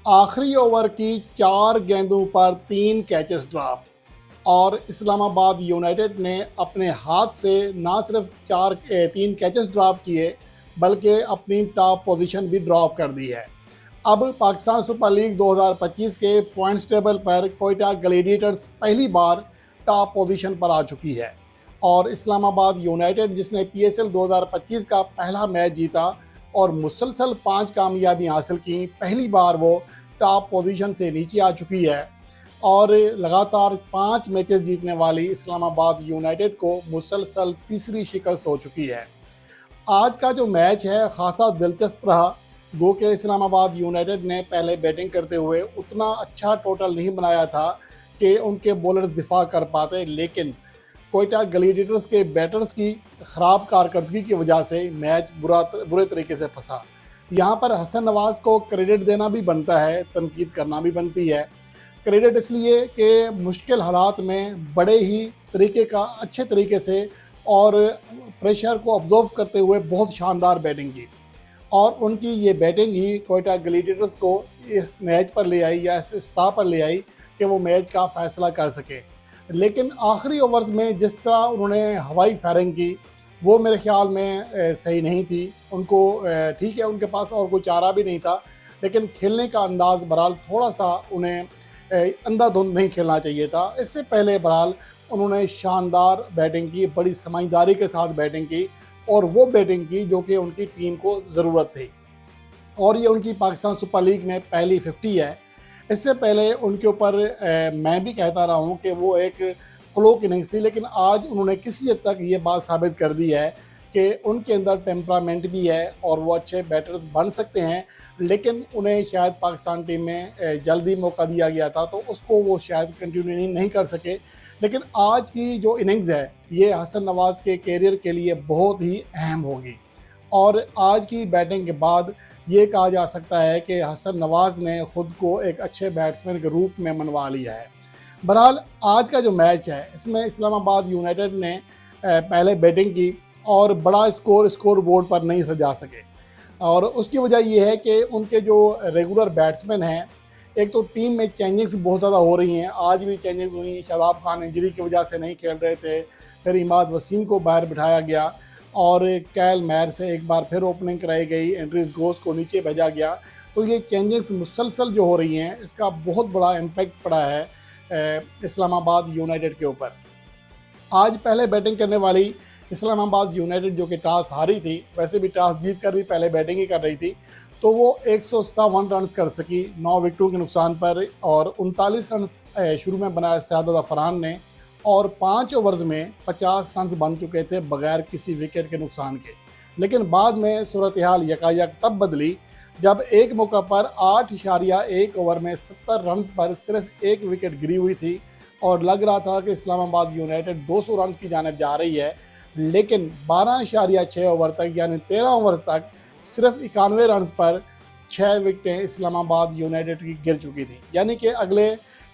आखिरी ओवर की 4 गेंदों पर 3 कैचेस ड्रॉप और इस्लामाबाद यूनाइटेड ने अपने हाथ से ना सिर्फ 3 कैचेस ड्रॉप किए बल्कि अपनी टॉप पोजीशन भी ड्रॉप कर दी है। अब पाकिस्तान सुपर लीग 2025 के पॉइंट्स टेबल पर कोयटा ग्लैडिएटर्स पहली बार टॉप पोजीशन पर आ चुकी है और इस्लामाबाद यूनाइटेड जिसने पीएसएल 2025 का पहला मैच जीता और मुसलसल 5 कामयाबी हासिल की, पहली बार वो टॉप पोजीशन से नीचे आ चुकी है और लगातार 5 मैचेस जीतने वाली इस्लामाबाद यूनाइटेड को मुसलसल तीसरी शिकस्त हो चुकी है। आज का जो मैच है खासा दिलचस्प रहा। गो के इस्लामाबाद यूनाइटेड ने पहले बैटिंग करते हुए उतना अच्छा टोटल नहीं बनाया था कि उनके बॉलर्स दिफा कर पाते, लेकिन कोयटा ग्लैडिएटर्स के बैटर्स की ख़राब कारकर्दगी की वजह से मैच बुरे तरीके से फंसा। यहाँ पर हसन नवाज़ को क्रेडिट देना भी बनता है, तनकीद करना भी बनती है। क्रेडिट इसलिए कि मुश्किल हालात में बड़े ही अच्छे तरीके से और प्रेशर को ऑब्जर्व करते हुए बहुत शानदार बैटिंग की और उनकी ये बैटिंग ही कोयटा ग्लैडिएटर्स को इस मैच पर ले आई या इस सतह पर ले आई कि वो मैच का फैसला कर सके। लेकिन आखिरी ओवर्स में जिस तरह उन्होंने हवाई फायरिंग की वो मेरे ख्याल में सही नहीं थी। उनको ठीक है, उनके पास और कोई चारा भी नहीं था, लेकिन खेलने का अंदाज़ बहरहाल थोड़ा सा उन्हें अंधाधुंध नहीं खेलना चाहिए था। इससे पहले बहरहाल उन्होंने शानदार बैटिंग की, बड़ी समझदारी के साथ बैटिंग की और वो बैटिंग की जो कि उनकी टीम को ज़रूरत थी और ये उनकी पाकिस्तान सुपर लीग में पहली 50 है। इससे पहले उनके ऊपर मैं भी कहता रहा हूँ कि वो एक फ्लो की नहीं थी, लेकिन आज उन्होंने किसी हद तक ये बात साबित कर दी है कि उनके अंदर टेम्परामेंट भी है और वो अच्छे बैटर्स बन सकते हैं। लेकिन उन्हें शायद पाकिस्तान टीम में जल्दी मौका दिया गया था तो उसको वो शायद कंटिन्यू नहीं कर सके। लेकिन आज की जो इनिंग्स है ये हसन नवाज़ के कैरियर के लिए बहुत ही अहम होगी और आज की बैटिंग के बाद ये कहा जा सकता है कि हसन नवाज़ ने ख़ुद को एक अच्छे बैट्समैन के रूप में मनवा लिया है। बहरहाल आज का जो मैच है इसमें इस्लामाबाद यूनाइटेड ने पहले बैटिंग की और बड़ा स्कोर बोर्ड पर नहीं सजा सके और उसकी वजह यह है कि उनके जो रेगुलर बैट्समैन हैं, एक तो टीम में चेंजिंग्स बहुत ज़्यादा हो रही हैं। आज भी चेंजिंग्स हुई, शादाब खान इंजरी की वजह से नहीं खेल रहे थे, फिर इमाद वसीम को बाहर बिठाया गया और कैल मैर से एक बार फिर ओपनिंग कराई गई, एंड्रीज गोस को नीचे भेजा गया। तो ये चेंजिंग्स मुसलसल जो हो रही हैं इसका बहुत बड़ा इम्पैक्ट पड़ा है इस्लामाबाद यूनाइटेड के ऊपर। आज पहले बैटिंग करने वाली इस्लामाबाद यूनाइटेड जो कि टॉस हारी थी, वैसे भी टॉस जीत कर भी पहले बैटिंग ही कर रही थी, तो वो 157 रन कर सकी 9 विकेटों के नुकसान पर और 39 रन शुरू में बनाया शाहजादा फरहान ने और 5 ओवर्स में 50 रन बन चुके थे बगैर किसी विकेट के नुकसान के। लेकिन बाद में सूरत हाल यकायक तब बदली जब एक मौका पर 8.1 ओवर में 70 रन पर सिर्फ एक विकेट गिरी हुई थी और लग रहा था कि इस्लामाबाद यूनाइटेड 200 रन की जानिब जा रही है, लेकिन 12.6 ओवर तक यानी 13 ओवर तक सिर्फ 91 रन पर 6 विकेटें इस्लामाबाद यूनाइटेड की गिर चुकी थी। यानी कि अगले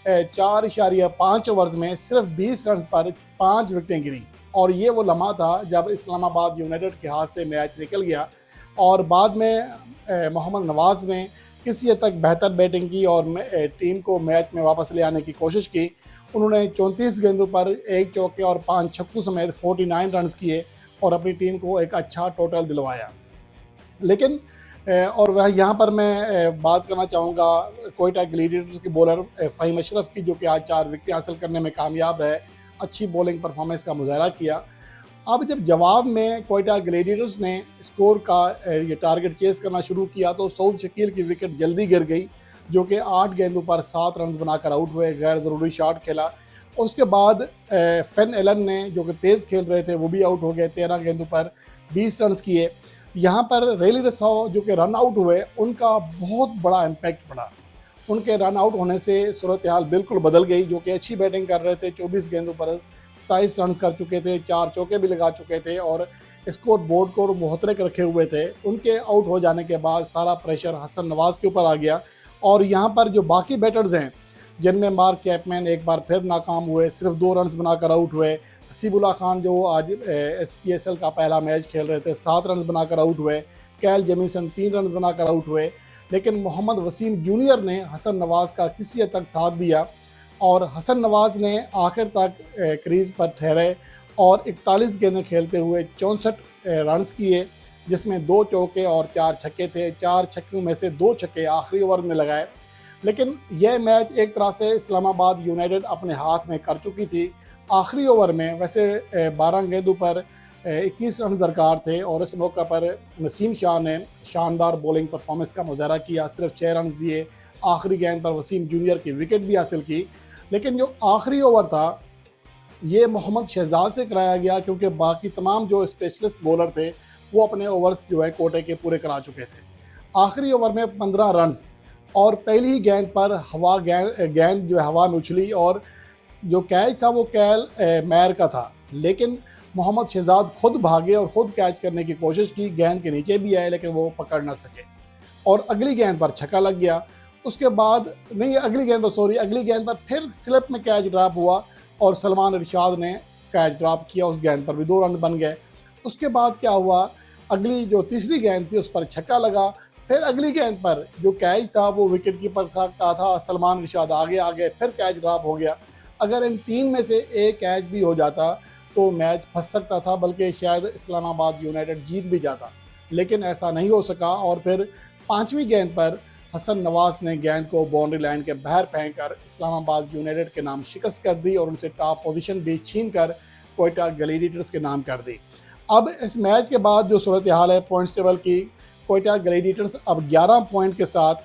4.5 ओवर्स में सिर्फ 20 रन पर 5 विकेटें गिरी और ये वो लम्हा था जब इस्लामाबाद यूनाइटेड के हाथ से मैच निकल गया और बाद में मोहम्मद नवाज़ ने किसी हद तक बेहतर बैटिंग की और टीम को मैच में वापस ले आने की कोशिश की। उन्होंने 34 गेंदों पर 1 चौके और 5 छक्कों समेत 49 रन किए और अपनी टीम को एक अच्छा टोटल दिलवाया। लेकिन और वह यहाँ पर मैं बात करना चाहूँगा कोयटा ग्लैडिएटर्स के बॉलर फ़हीम अशरफ की, जो कि आज 4 विकेट हासिल करने में कामयाब रहे, अच्छी बॉलिंग परफॉर्मेंस का मुजाहरा किया। अब जब जवाब में कोयटा ग्लैडिएटर्स ने स्कोर का ये टारगेट चेस करना शुरू किया तो सऊद शकील की विकेट जल्दी गिर गई, जो कि 8 गेंदों पर 7 रन बनाकर आउट हुए, गैर ज़रूरी शॉट खेला। उसके बाद फेन एलन ने जो कि तेज़ खेल रहे थे वो भी आउट हो गए, 13 गेंदों पर 20 रन किए। यहाँ पर रेली रसाओ जो कि रन आउट हुए उनका बहुत बड़ा इम्पैक्ट पड़ा। उनके रन आउट होने से सूरत हाल बिल्कुल बदल गई। जो कि अच्छी बैटिंग कर रहे थे, 24 गेंदों पर 27 रन कर चुके थे, 4 चौके भी लगा चुके थे और स्कोर बोर्ड को मुहतरक रखे हुए थे। उनके आउट हो जाने के बाद सारा प्रेशर हसन नवाज़ के ऊपर आ गया और यहाँ पर जो बाकी बैटर्स हैं जिनमें मार्क चैपमैन एक बार फिर नाकाम हुए, सिर्फ 2 रन बनाकर आउट हुए। हसीबुल्ला खान जो आज SPSL का पहला मैच खेल रहे थे, 7 रन बनाकर आउट हुए। कैल जेमिसन 3 रन बनाकर आउट हुए। लेकिन मोहम्मद वसीम जूनियर ने हसन नवाज़ का किसी हद तक साथ दिया और हसन नवाज़ ने आखिर तक क्रीज़ पर ठहरे और 41 गेंदें खेलते हुए 64 रन्स किए, जिसमें 2 चौके और 4 छक्के थे। 4 छक्कों में से 2 छक्के आखिरी ओवर में लगाए। लेकिन यह मैच एक तरह से इस्लामाबाद यूनाइटेड अपने हाथ में कर चुकी थी। आखिरी ओवर में वैसे 12 गेंदों पर 21 रन दरकार थे और इस मौका पर नसीम शाह ने शानदार बॉलिंग परफॉर्मेंस का मुजाहरा किया, सिर्फ 6 रन दिए। आखिरी गेंद पर वसीम जूनियर की विकेट भी हासिल की। लेकिन जो आखिरी ओवर था ये मोहम्मद शहजाद से कराया गया, क्योंकि बाकी तमाम जो स्पेशलिस्ट बॉलर थे वो अपने ओवर्स जो है कोटे के पूरे करा चुके थे। आखिरी ओवर में 15 रन्स और पहली ही गेंद पर गेंद जो है हवा में उछली और जो कैच था वो कैल मैर का था, लेकिन मोहम्मद शहजाद खुद भागे और ख़ुद कैच करने की कोशिश की। गेंद के नीचे भी आए लेकिन वो पकड़ ना सके और अगली गेंद पर छक्का लग गया। उसके बाद अगली गेंद पर फिर स्लिप में कैच ड्रॉप हुआ और सलमान इरशाद ने कैच ड्रॉप किया। उस गेंद पर भी 2 रन बन गए। उसके बाद क्या हुआ, अगली जो तीसरी गेंद थी उस पर छक्का लगा। फिर अगली गेंद पर जो कैच था वो विकेट कीपर का था, सलमान इरशाद आगे आ गए, फिर कैच ड्रॉप हो गया। अगर इन 3 में से एक कैच भी हो जाता तो मैच फंस सकता था, बल्कि शायद इस्लामाबाद यूनाइटेड जीत भी जाता, लेकिन ऐसा नहीं हो सका। और फिर 5वीं गेंद पर हसन नवाज़ ने गेंद को बाउंड्री लाइन के बाहर फेंककर इस्लामाबाद यूनाइटेड के नाम शिकस्त कर दी और उनसे टॉप पोजीशन भी छीन कर कोयटा ग्लैडिएटर्स के नाम कर दी। अब इस मैच के बाद जो सूरत हाल है पॉइंट्स टेबल की, कोयटा ग्लैडिएटर्स अब 11 पॉइंट के साथ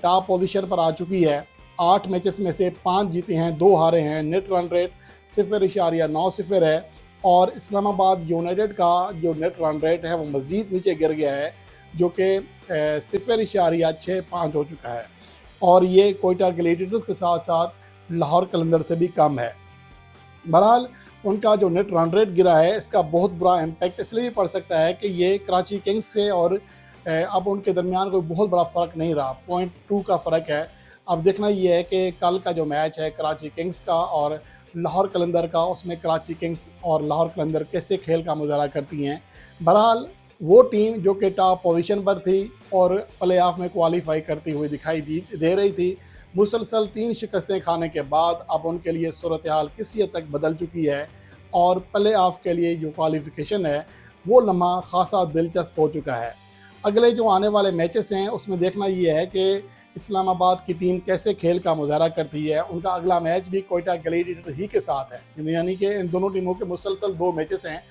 टॉप पोजीशन पर आ चुकी है। 8 मैचेस में से 5 जीते हैं, 2 हारे हैं। नेट रन रेट 0.90 है और इस्लामाबाद यूनाइटेड का जो नेट रन रेट है वो मज़ीद नीचे गिर गया है, जो कि 0.65 हो चुका है और ये कोयटा ग्लैडिएटर्स के साथ साथ लाहौर कलंदर से भी कम है। बहरहाल उनका जो नेट रन रेट गिरा है इसका बहुत बुरा इम्पैक्ट इसलिए भी पड़ सकता है कि ये कराची किंग्स से और अब उनके दरमियान कोई बहुत बड़ा फ़र्क नहीं रहा, 0.2 का फ़र्क है। अब देखना ये है कि कल का जो मैच है कराची किंग्स का और लाहौर कलंदर का, उसमें कराची किंग्स और लाहौर कलंदर कैसे खेल का मुजाहरा करती हैं। बहरहाल वो टीम जो कि टॉप पोजीशन पर थी और प्ले ऑफ में क्वालिफाई करती हुई दिखाई दे रही थी, मुसलसल 3 शिकस्तें खाने के बाद अब उनके लिए सूरत हाल किसी हद तक बदल चुकी है और प्ले ऑफ के लिए जो क्वालिफिकेशन है वो लम्हा खासा दिलचस्प हो चुका है। अगले जो आने वाले मैचेस हैं उसमें देखना ये है कि इस्लामाबाद की टीम कैसे खेल का मुजाहरा करती है। उनका अगला मैच भी कोयटा ग्लैडिएटर्स ही के साथ है, यानी कि इन दोनों टीमों के मुसलसल 2 मैचेस हैं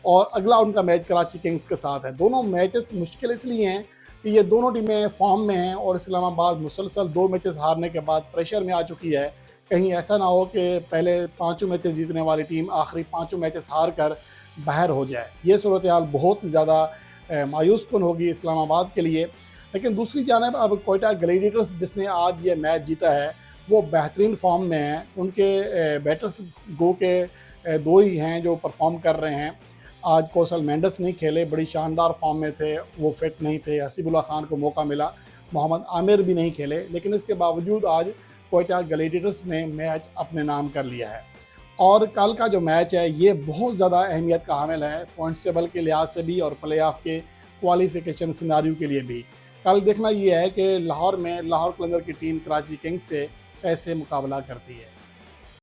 और अगला उनका मैच कराची किंग्स के साथ है। दोनों मैचेस मुश्किल इसलिए हैं कि ये दोनों टीमें फॉर्म में हैं और इस्लामाबाद मुसलसल 2 मैचेस हारने के बाद प्रेशर में आ चुकी है। कहीं ऐसा ना हो कि पहले 5 मैचेस जीतने वाली टीम आखिरी 5 मैचेस हार कर बाहर हो जाए। ये सूरत हाल बहुत ज़्यादा मायूस कुन होगी इस्लामाबाद के लिए। लेकिन दूसरी जानिब अब कोयटा ग्लैडिएटर्स जिसने आज ये मैच जीता है वो बेहतरीन फॉर्म में है। उनके बैटर्स गो के 2 ही हैं जो परफॉर्म कर रहे हैं। आज कौशल मेंडिस नहीं खेले, बड़ी शानदार फॉर्म में थे, वो फिट नहीं थे। हसीबुल्लाह खान को मौका मिला, मोहम्मद आमिर भी नहीं खेले, लेकिन इसके बावजूद आज कोयटा ग्लैडिएटर्स ने मैच अपने नाम कर लिया है। और कल का जो मैच है ये बहुत ज़्यादा अहमियत का हामिल है पॉइंट्स टेबल के लिहाज से भी और प्ले ऑफ के क्वालिफिकेशन सिनारियो के लिए भी। कल देखना ये है कि लाहौर में लाहौर कलंदर की टीम कराची किंग्स से कैसे मुकाबला करती है।